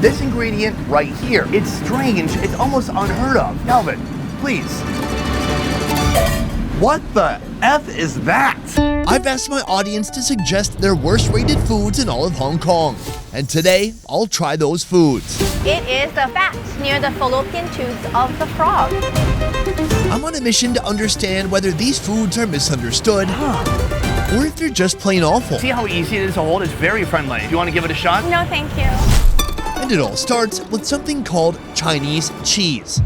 This ingredient right here, it's strange, it's almost unheard of. Calvin, please. What the F is that? I've asked my audience to suggest their worst rated foods in all of Hong Kong. And today, I'll try those foods. It is the fat near the fallopian tubes of the frog. I'm on a mission to understand whether these foods are misunderstood or if they're just plain awful. See how easy it is to hold? It's very friendly. Do you want to give it a shot? No, thank you. And it all starts with something called Chinese cheese.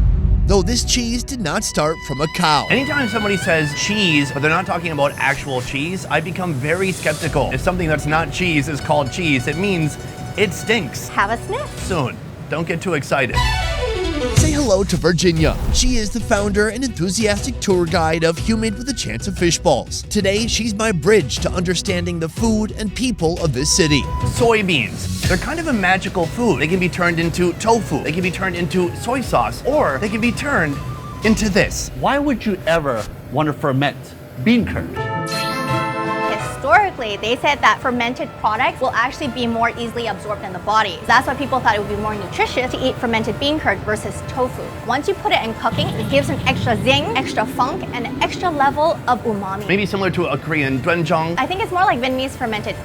Though this cheese did not start from a cow. Anytime somebody says cheese, but they're not talking about actual cheese, I become very skeptical. If something that's not cheese is called cheese, it means it stinks. Have a sniff. Soon. Don't get too excited. Say hello to Virginia. She is the founder and enthusiastic tour guide of Humid with a Chance of Fishballs. Today, she's my bridge to understanding the food and people of this city. Soybeans. They're kind of a magical food. They can be turned into tofu. They can be turned into soy sauce. Or they can be turned into this. Why would you ever want to ferment bean curd? Historically, they said that fermented products will actually be more easily absorbed in the body. That's why people thought it would be more nutritious to eat fermented bean curd versus tofu. Once you put it in cooking, it gives an extra zing, extra funk, and an extra level of umami. Maybe similar to a Korean doenjang. I think it's more like Vietnamese fermented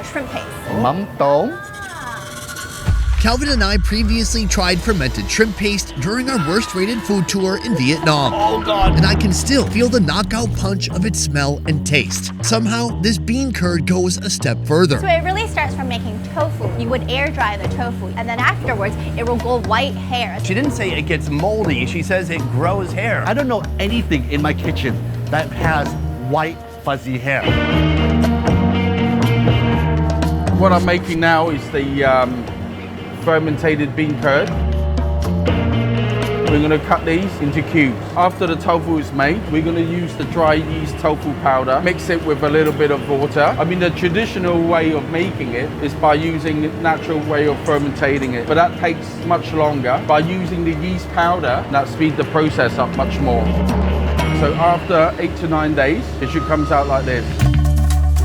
shrimp paste. Mắm tôm. Calvin and I previously tried fermented shrimp paste during our worst rated food tour in Vietnam. Oh God. And I can still feel the knockout punch of its smell and taste. Somehow, this bean curd goes a step further. So it really starts from making tofu. You would air dry the tofu, and then afterwards, it will go white hair. She didn't say it gets moldy. She says it grows hair. I don't know anything in my kitchen that has white fuzzy hair. What I'm making now is the fermented bean curd. We're going to cut these into cubes. After the tofu is made, we're going to use the dry yeast tofu powder, mix it with a little bit of water. I mean, the traditional way of making it is by using the natural way of fermenting it, but that takes much longer. By using the yeast powder, that speeds the process up much more. So after 8 to 9 days, it should come out like this.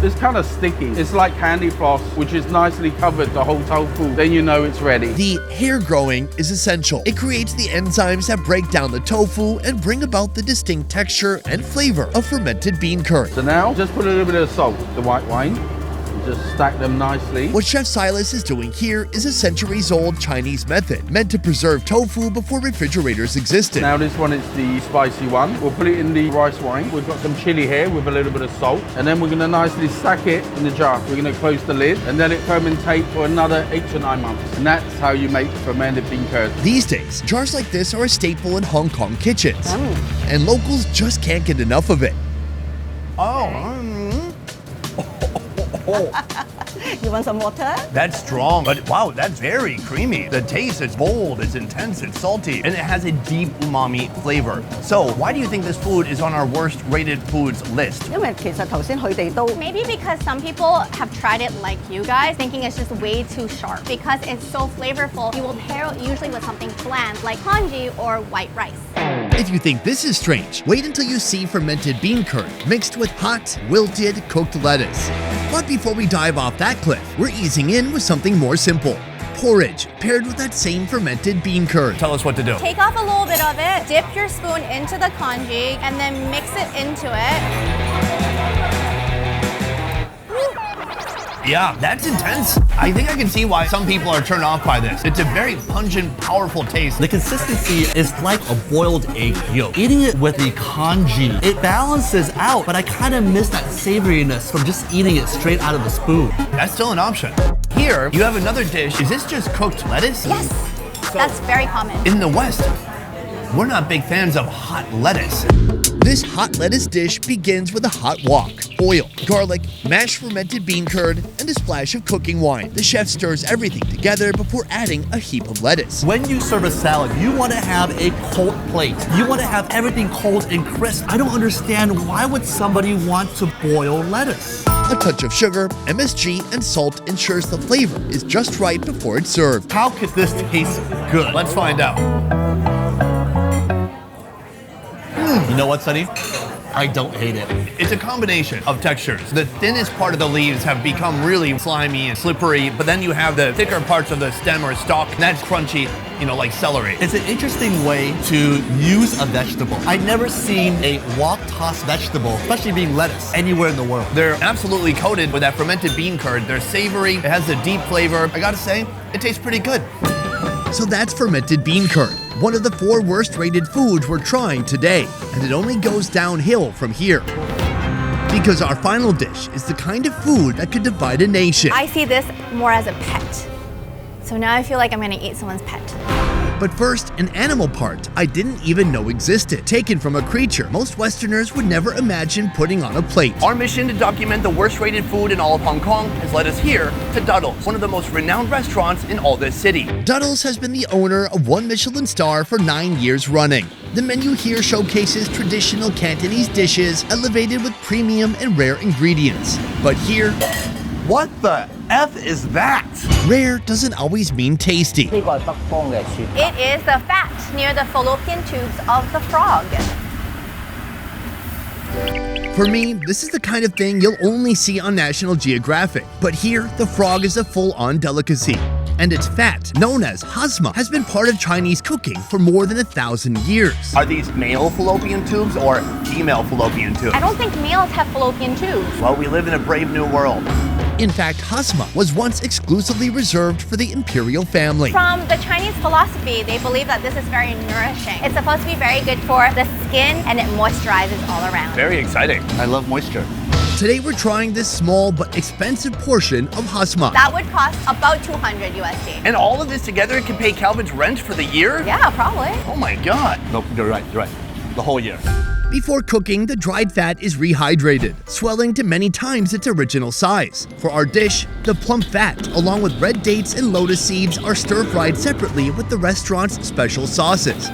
It's kind of sticky. It's like candy floss, which is nicely covered the whole tofu. Then you know it's ready. The hair growing is essential. It creates the enzymes that break down the tofu and bring about the distinct texture and flavor of fermented bean curd. So now, just put a little bit of salt, the white wine. Just stack them nicely. What Chef Silas is doing here is a centuries-old Chinese method meant to preserve tofu before refrigerators existed. Now this one is the spicy one. We'll put it in the rice wine. We've got some chili here with a little bit of salt. And then we're going to nicely stack it in the jar. We're going to close the lid and let it fermentate for another 8 to 9 months. And that's how you make fermented bean curd. These days, jars like this are a staple in Hong Kong kitchens. And locals just can't get enough of it. You want some water? That's strong, but wow, that's very creamy. The taste is bold, it's intense, it's salty, and it has a deep umami flavor. So why do you think this food is on our worst rated foods list? Maybe because some people have tried it like you guys, thinking it's just way too sharp. Because it's so flavorful, you will pair it usually with something bland like congee or white rice. If you think this is strange, wait until you see fermented bean curd mixed with hot, wilted, cooked lettuce. But before we dive off that cliff, we're easing in with something more simple. Porridge, paired with that same fermented bean curd. Tell us what to do. Take off a little bit of it, dip your spoon into the congee, and then mix it into it. Yeah, that's intense. I think I can see why some people are turned off by this. It's a very pungent, powerful taste. The consistency is like a boiled egg yolk. Eating it with the congee, it balances out, but I kind of miss that savoriness from just eating it straight out of the spoon. That's still an option. Here, you have another dish. Is this just cooked lettuce? Yes, that's very common. In the West, we're not big fans of hot lettuce. This hot lettuce dish begins with a hot wok, oil, garlic, mashed fermented bean curd, and a splash of cooking wine. The chef stirs everything together before adding a heap of lettuce. When you serve a salad, you want to have a cold plate. You want to have everything cold and crisp. I don't understand why would somebody want to boil lettuce? A touch of sugar, MSG, and salt ensures the flavor is just right before it's served. How could this taste good? Let's find out. You know what, Sonny? I don't hate it. It's a combination of textures. The thinnest part of the leaves have become really slimy and slippery, but then you have the thicker parts of the stem or stalk, and that's crunchy, you know, like celery. It's an interesting way to use a vegetable. I've never seen a wok-tossed vegetable, especially being lettuce, anywhere in the world. They're absolutely coated with that fermented bean curd. They're savory, it has a deep flavor. I gotta say, it tastes pretty good. So that's fermented bean curd, one of the 4 worst rated foods we're trying today, and it only goes downhill from here. Because our final dish is the kind of food that could divide a nation. I see this more as a pet. So now I feel like I'm gonna eat someone's pet. But first, an animal part I didn't even know existed, taken from a creature most Westerners would never imagine putting on a plate. Our mission to document the worst rated food in all of Hong Kong has led us here to Duddell's, one of the most renowned restaurants in all this city. Duddell's has been the owner of 1 Michelin star for 9 years running. The menu here showcases traditional Cantonese dishes elevated with premium and rare ingredients. But here, What the F is that? rare doesn't always mean tasty. It is the fat near the fallopian tubes of the frog. For me, this is the kind of thing you'll only see on National Geographic. But here, the frog is a full-on delicacy. And its fat, known as hasma, has been part of Chinese cooking for more than 1,000 years. Are these male fallopian tubes or female fallopian tubes? I don't think males have fallopian tubes. Well, we live in a brave new world. In fact, hasma was once exclusively reserved for the imperial family. From the Chinese philosophy, they believe that this is very nourishing. It's supposed to be very good for the skin and it moisturizes all around. Very exciting. I love moisture. Today we're trying this small but expensive portion of hasma. That would cost about 200 USD. And all of this together can pay Calvin's rent for the year? Yeah, probably. Oh my God. No, you're right. The whole year. Before cooking, the dried fat is rehydrated, swelling to many times its original size. For our dish, the plump fat, along with red dates and lotus seeds, are stir-fried separately with the restaurant's special sauces.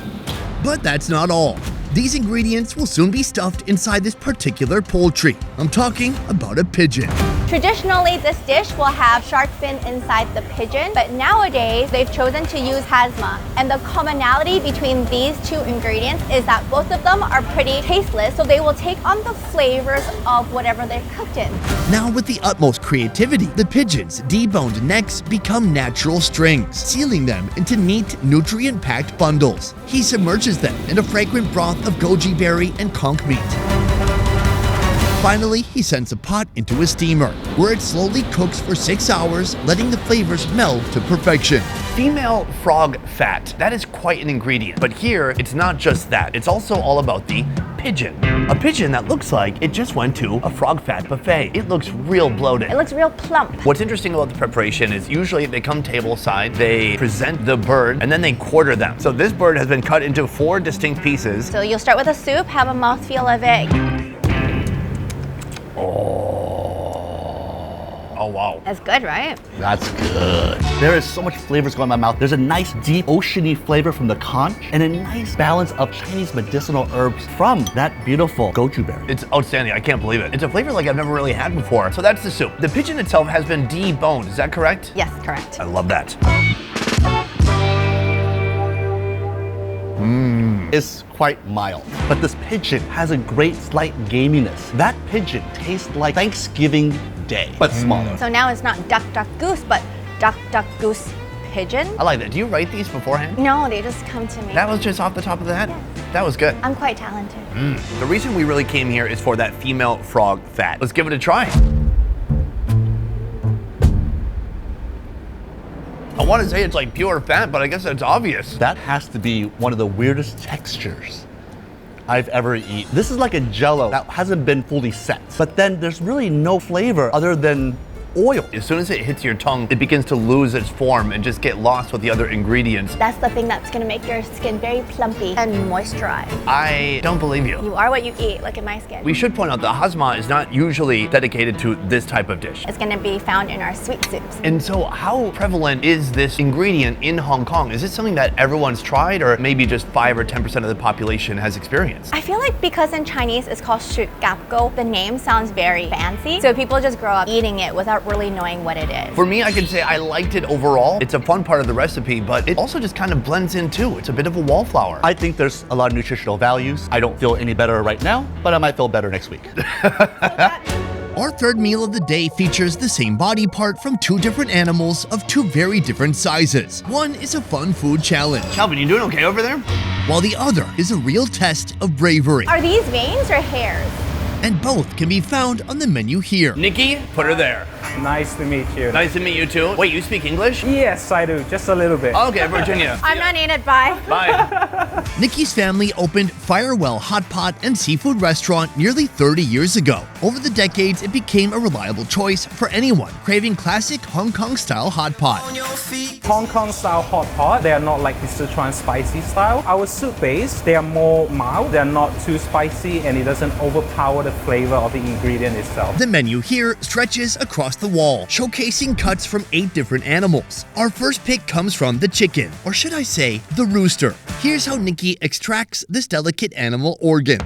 But that's not all. These ingredients will soon be stuffed inside this particular poultry. I'm talking about a pigeon. Traditionally, this dish will have shark fin inside the pigeon, but nowadays they've chosen to use hasma. And the commonality between these 2 ingredients is that both of them are pretty tasteless, so they will take on the flavors of whatever they're cooked in. Now with the utmost creativity, the pigeon's deboned necks become natural strings, sealing them into neat, nutrient-packed bundles. He submerges them in a fragrant broth of goji berry and conch meat. Finally, he sends a pot into a steamer, where it slowly cooks for 6 hours, letting the flavors meld to perfection. Female frog fat, that is quite an ingredient. But here, it's not just that. It's also all about the pigeon. A pigeon that looks like it just went to a frog fat buffet. It looks real bloated. It looks real plump. What's interesting about the preparation is usually they come tableside, they present the bird, and then they quarter them. So this bird has been cut into 4 distinct pieces. So you'll start with a soup, have a mouthfeel of it. Oh, wow. That's good, right? That's good. There is so much flavors going in my mouth. There's a nice, deep, oceany flavor from the conch and a nice balance of Chinese medicinal herbs from that beautiful goji berry. It's outstanding. I can't believe it. It's a flavor like I've never really had before. So that's the soup. The pigeon itself has been deboned. Is that correct? Yes, correct. I love that. It's quite mild, but this pigeon has a great slight gaminess. That pigeon tastes like Thanksgiving Day, but smaller. So now it's not duck, duck, goose, but duck, duck, goose, pigeon. I like that. Do you write these beforehand? No, they just come to me. That was just off the top of the head? Yes. That was good. I'm quite talented. The reason we really came here is for that female frog fat. Let's give it a try. I want to say it's like pure fat, but I guess that's obvious. That has to be one of the weirdest textures I've ever eaten. This is like a jello that hasn't been fully set, but then there's really no flavor other than oil. As soon as it hits your tongue, it begins to lose its form and just get lost with the other ingredients. That's the thing that's gonna make your skin very plumpy and moisturized. I don't believe you. You are what you eat, look at my skin. We should point out the hasma is not usually dedicated to this type of dish. It's gonna be found in our sweet soups. And so how prevalent is this ingredient in Hong Kong? Is it something that everyone's tried or maybe just 5 or 10% of the population has experienced? I feel like because in Chinese it's called 雪蛤膏, the name sounds very fancy, so people just grow up eating it without without really knowing what it is. For me, I can say I liked it overall. It's a fun part of the recipe, but it also just kind of blends in too. It's a bit of a wallflower. I think there's a lot of nutritional values. I don't feel any better right now, but I might feel better next week. Our third meal of the day features the same body part from two different animals of two very different sizes. One is a fun food challenge, Calvin, you doing okay over there? while the other is a real test of bravery. Are these veins or hairs? And both can be found on the menu here. Nikki, put her there. Nice to meet you. Nice to meet you too. Wait, you speak English? Yes, I do. Just a little bit. Okay, Virginia. I'm not in it, bye. Bye. Nikki's family opened Firewell Hot Pot and Seafood Restaurant nearly 30 years ago. Over the decades, it became a reliable choice for anyone craving classic Hong Kong-style hot pot. Hong Kong style hot pot, they are not like the Sichuan spicy style. Our soup base, they are more mild. They are not too spicy and it doesn't overpower the flavor of the ingredient itself. The menu here stretches across the wall, showcasing cuts from 8 different animals. Our first pick comes from the chicken, or should I say, the rooster. Here's how Nikki extracts this delicate animal organ.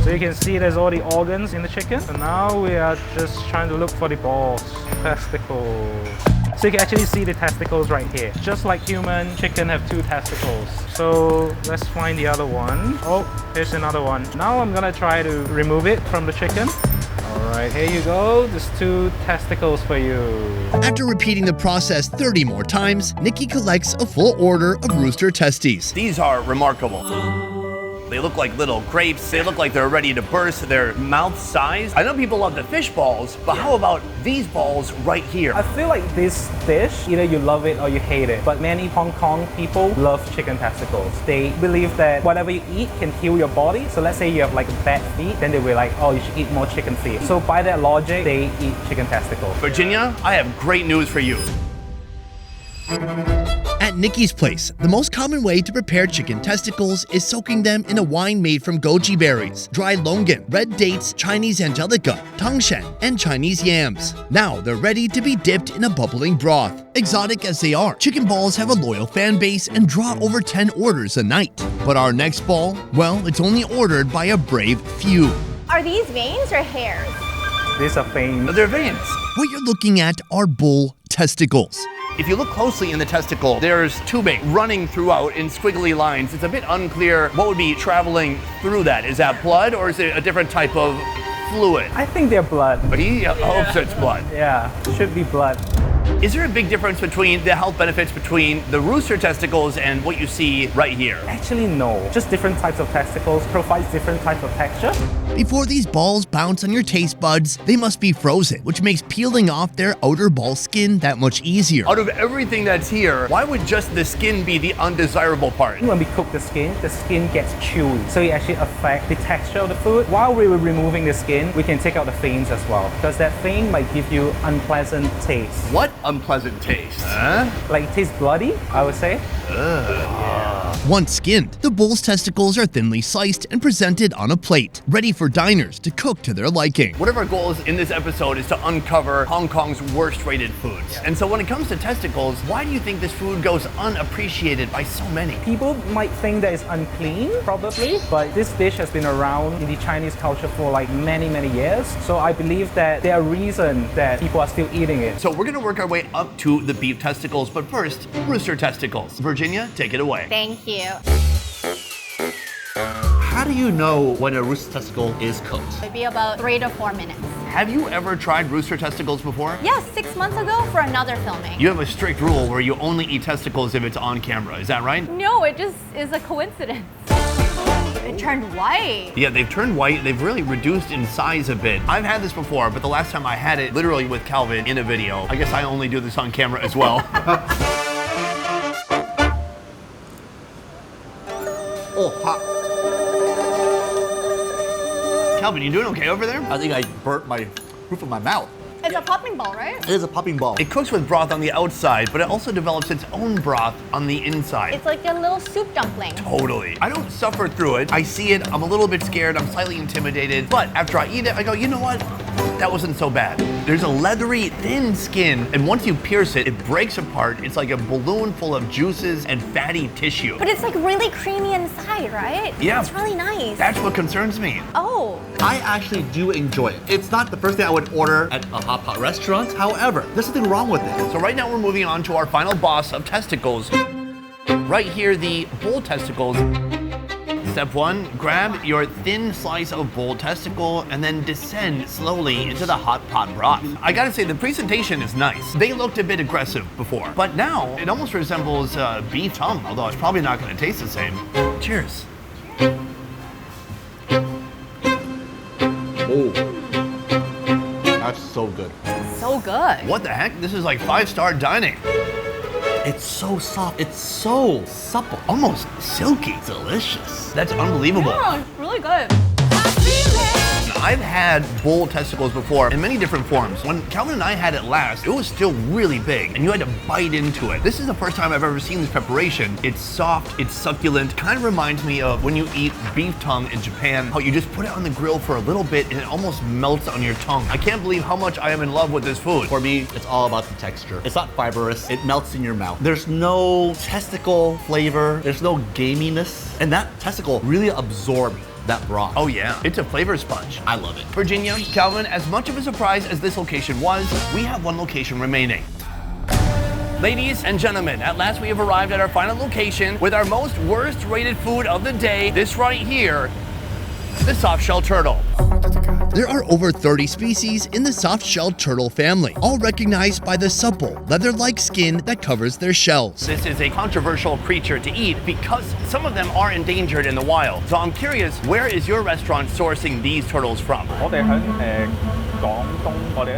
So you can see there's all the organs in the chicken. So now we are just trying to look for the balls, testicles. So you can actually see the testicles right here. Just like human, chicken have 2 testicles. So let's find the other one. Oh, here's another one. Now I'm gonna try to remove it from the chicken. All right, here you go. There's 2 testicles for you. After repeating the process 30 more times, Nikki collects a full order of rooster testes. These are remarkable. They look like little grapes. They look like they're ready to burst. They're mouth size. I know people love the fish balls, but how about these balls right here? I feel like this dish, either you love it or you hate it. But many Hong Kong people love chicken testicles. They believe that whatever you eat can heal your body. So let's say you have like bad feet, then they'll be like, oh, you should eat more chicken feet. So by that logic, they eat chicken testicles. Virginia, I have great news for you. At Nikki's place, the most common way to prepare chicken testicles is soaking them in a wine made from goji berries, dry longan, red dates, Chinese angelica, tangshan, and Chinese yams. Now they're ready to be dipped in a bubbling broth. Exotic as they are, chicken balls have a loyal fan base and draw over 10 orders a night. But our next ball, well, it's only ordered by a brave few. Are these veins or hairs? These are veins. They're veins. What you're looking at are bull testicles. If you look closely in the testicle, there's tubing running throughout in squiggly lines. It's a bit unclear what would be traveling through that. Is that blood or is it a different type of fluid? I think they're blood. But he hopes it's blood. Yeah, should be blood. Is there a big difference between the health benefits between the rooster testicles and what you see right here? Actually, no. Just different types of testicles provides different types of texture. Before these balls bounce on your taste buds, they must be frozen, which makes peeling off their outer ball skin that much easier. Out of everything that's here, why would just the skin be the undesirable part? When we cook the skin gets chewy. So it actually affects the texture of the food. While we were removing the skin, we can take out the veins as well. Because that vein might give you unpleasant taste. What unpleasant taste? Huh? Like it tastes bloody, I would say. Once skinned, the bull's testicles are thinly sliced and presented on a plate, ready for diners to cook to their liking. One of our goals in this episode is to uncover Hong Kong's worst rated foods. And so when it comes to testicles, why do you think this food goes unappreciated by so many? People might think that it's unclean, probably, but this dish has been around in the Chinese culture for like many, many years. So I believe that there are reasons that people are still eating it. So we're gonna work our way up to the beef testicles, but first, rooster testicles. Virginia, take it away. Thank you. How do you know when a rooster testicle is cooked? It'd be about 3 to 4 minutes. Have you ever tried rooster testicles before? Yes, 6 months ago for another filming. You have a strict rule where you only eat testicles if it's on camera, is that right? No, it just is a coincidence. It turned white. Yeah, they've turned white. They've really reduced in size a bit. I've had this before, but the last time I had it, literally with Calvin in a video. I guess I only do this on camera as well. Oh, hot. Calvin, you doing okay over there? I think I burnt my roof of my mouth. It's a popping ball, right? It is a popping ball. It cooks with broth on the outside, but it also develops its own broth on the inside. It's like a little soup dumpling. Totally. I don't suffer through it. I see it, I'm a little bit scared, I'm slightly intimidated, but after I eat it, I go, you know what? That wasn't so bad. There's a leathery, thin skin, and once you pierce it, it breaks apart. It's like a balloon full of juices and fatty tissue. But it's like really creamy inside, right? Yeah. It's really nice. That's what concerns me. Oh. I actually do enjoy it. It's not the first thing I would order at a hot pot restaurant. However, there's something wrong with it. So right now we're moving on to our final boss of testicles. Right here, the bull testicles. Step 1, grab your thin slice of bull testicle and then descend slowly into the hot pot broth. I gotta say, the presentation is nice. They looked a bit aggressive before, but now it almost resembles beef tongue, although it's probably not gonna taste the same. Cheers. Oh, that's so good. So good. What the heck? This is like 5-star dining. It's so soft. It's so supple. Almost silky. Delicious. That's unbelievable. Yeah, it's really good. I've had bull testicles before in many different forms. When Calvin and I had it last, it was still really big and you had to bite into it. This is the first time I've ever seen this preparation. It's soft, it's succulent. Kind of reminds me of when you eat beef tongue in Japan, how you just put it on the grill for a little bit and it almost melts on your tongue. I can't believe how much I am in love with this food. For me, it's all about the texture. It's not fibrous. It melts in your mouth. There's no testicle flavor. There's no gaminess. And that testicle really absorbed that broth. Oh yeah, it's a flavor sponge. I love it. Virginia, Calvin, as much of a surprise as this location was, we have one location remaining. Ladies and gentlemen, at last we have arrived at our final location with our most worst rated food of the day. This right here, the soft-shell turtle. There are over 30 species in the soft-shelled turtle family, all recognized by the supple, leather-like skin that covers their shells. This is a controversial creature to eat because some of them are endangered in the wild. So I'm curious, where is your restaurant sourcing these turtles from?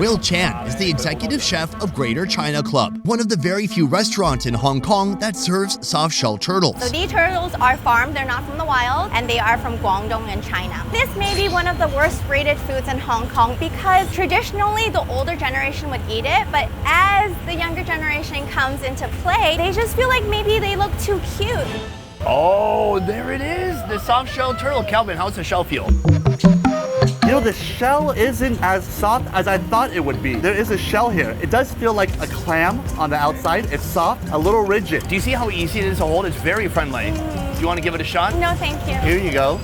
Will Chan is the executive chef of Greater China Club, one of the very few restaurants in Hong Kong that serves soft-shell turtles. So these turtles are farmed, they're not from the wild, and they are from Guangdong in China. This may be one of the worst rated foods in Hong Kong because traditionally the older generation would eat it, but as the younger generation comes into play, they just feel like maybe they look too cute. Oh, there it is, the soft-shell turtle. Calvin, how's the shell feel? You know, the shell isn't as soft as I thought it would be. There is a shell here. It does feel like a clam on the outside. It's soft, a little rigid. Do you see how easy it is to hold? It's very friendly. Do you want to give it a shot? No, thank you. Here you go.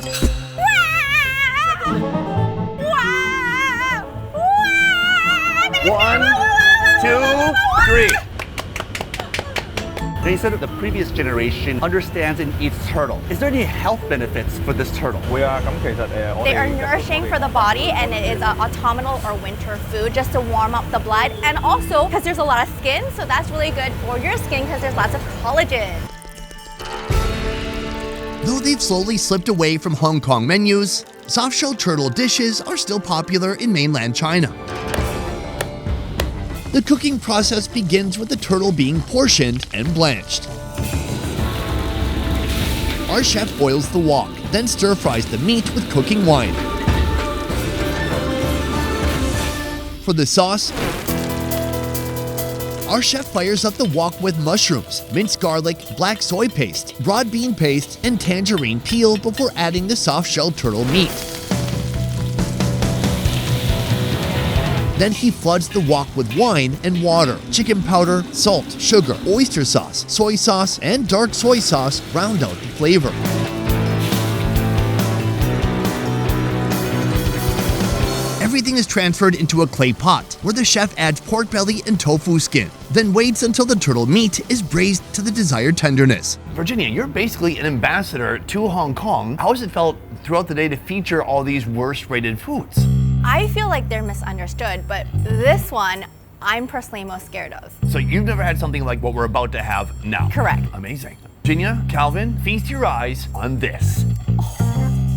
One, 2, 3. They said that the previous generation understands and eats turtle. Is there any health benefits for this turtle? They are nourishing for the body, and it is an autumnal or winter food just to warm up the blood. And also, because there's a lot of skin, so that's really good for your skin because there's lots of collagen. Though they've slowly slipped away from Hong Kong menus, soft-shell turtle dishes are still popular in mainland China. The cooking process begins with the turtle being portioned and blanched. Our chef boils the wok, then stir-fries the meat with cooking wine. For the sauce, our chef fires up the wok with mushrooms, minced garlic, black soy paste, broad bean paste, and tangerine peel before adding the soft-shell turtle meat. Then he floods the wok with wine and water, chicken powder, salt, sugar, oyster sauce, soy sauce, and dark soy sauce round out the flavor. Everything is transferred into a clay pot, where the chef adds pork belly and tofu skin, then waits until the turtle meat is braised to the desired tenderness. Virginia, you're basically an ambassador to Hong Kong. How has it felt throughout the day to feature all these worst rated foods? I feel like they're misunderstood, but this one, I'm personally most scared of. So you've never had something like what we're about to have now? Correct. Amazing. Virginia, Calvin, feast your eyes on this.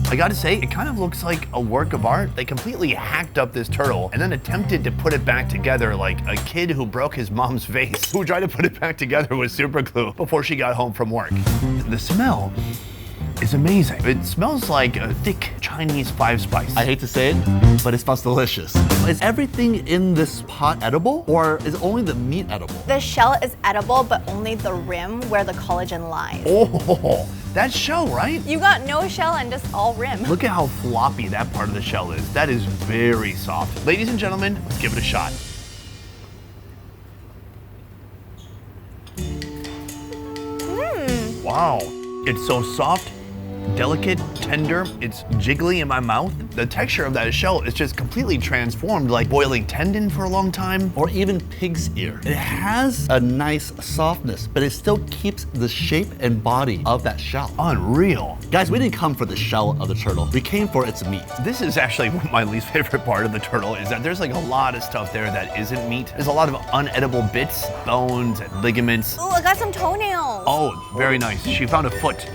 I gotta say, it kind of looks like a work of art. They completely hacked up this turtle and then attempted to put it back together like a kid who broke his mom's vase, who tried to put it back together with super glue before she got home from work. The smell is amazing. It smells like a thick Chinese 5-spice. I hate to say it, but it smells delicious. Is everything in this pot edible, or is only the meat edible? The shell is edible, but only the rim where the collagen lies. Oh, that shell, right? You got no shell and just all rim. Look at how floppy that part of the shell is. That is very soft. Ladies and gentlemen, let's give it a shot. Wow, it's so soft, delicate, tender. It's jiggly in my mouth. The texture of that shell is just completely transformed, like boiling tendon for a long time. Or even pig's ear. It has a nice softness, but it still keeps the shape and body of that shell. Unreal. Guys, we didn't come for the shell of the turtle. We came for its meat. This is actually my least favorite part of the turtle, is that there's like a lot of stuff there that isn't meat. There's a lot of unedible bits, bones and ligaments. Ooh, I got some toenails. Oh, very nice. She found a foot.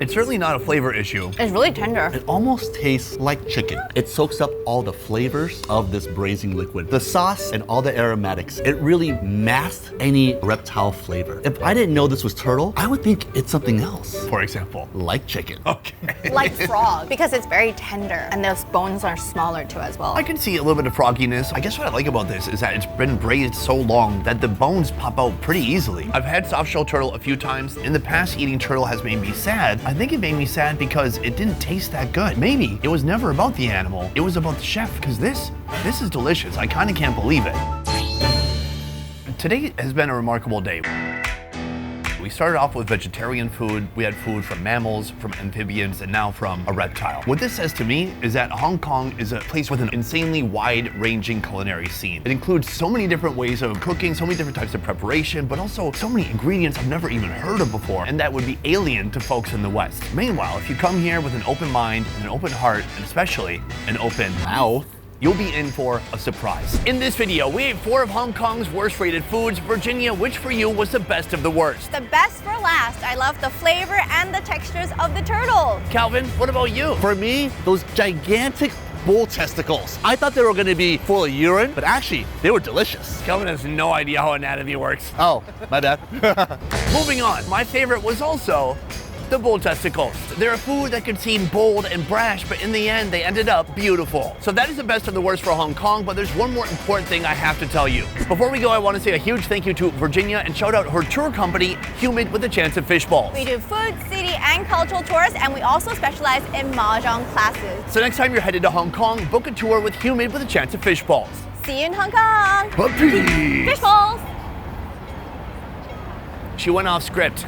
It's certainly not a flavor issue. It's really tender. It almost tastes like chicken. It soaks up all the flavors of this braising liquid. The sauce and all the aromatics, it really masks any reptile flavor. If I didn't know this was turtle, I would think it's something else. For example. Like chicken. Okay. Like frog, because it's very tender and those bones are smaller too as well. I can see a little bit of frogginess. I guess what I like about this is that it's been braised so long that the bones pop out pretty easily. I've had soft shell turtle a few times. In the past, eating turtle has made me sad. I think it made me sad because it didn't taste that good. Maybe it was never about the animal. It was about the chef, because this is delicious. I kind of can't believe it. Today has been a remarkable day. We started off with vegetarian food. We had food from mammals, from amphibians, and now from a reptile. What this says to me is that Hong Kong is a place with an insanely wide-ranging culinary scene. It includes so many different ways of cooking, so many different types of preparation, but also so many ingredients I've never even heard of before, and that would be alien to folks in the West. Meanwhile, if you come here with an open mind and an open heart, and especially an open mouth, you'll be in for a surprise. In this video, we ate 4 of Hong Kong's worst rated foods. Virginia, which for you was the best of the worst? The best for last. I love the flavor and the textures of the turtle. Calvin, what about you? For me, those gigantic bull testicles. I thought they were gonna be full of urine, but actually, they were delicious. Calvin has no idea how anatomy works. Oh, my bad. Moving on, my favorite was also the bull testicles. They're a food that could seem bold and brash, but in the end, they ended up beautiful. So that is the best of the worst for Hong Kong, but there's one more important thing I have to tell you. Before we go, I want to say a huge thank you to Virginia and shout out her tour company, Humid with a Chance of Fishballs. We do food, city, and cultural tours, and we also specialize in MahJong classes. So next time you're headed to Hong Kong, book a tour with Humid with a Chance of Fishballs. See you in Hong Kong. Peace. Fishballs. She went off script.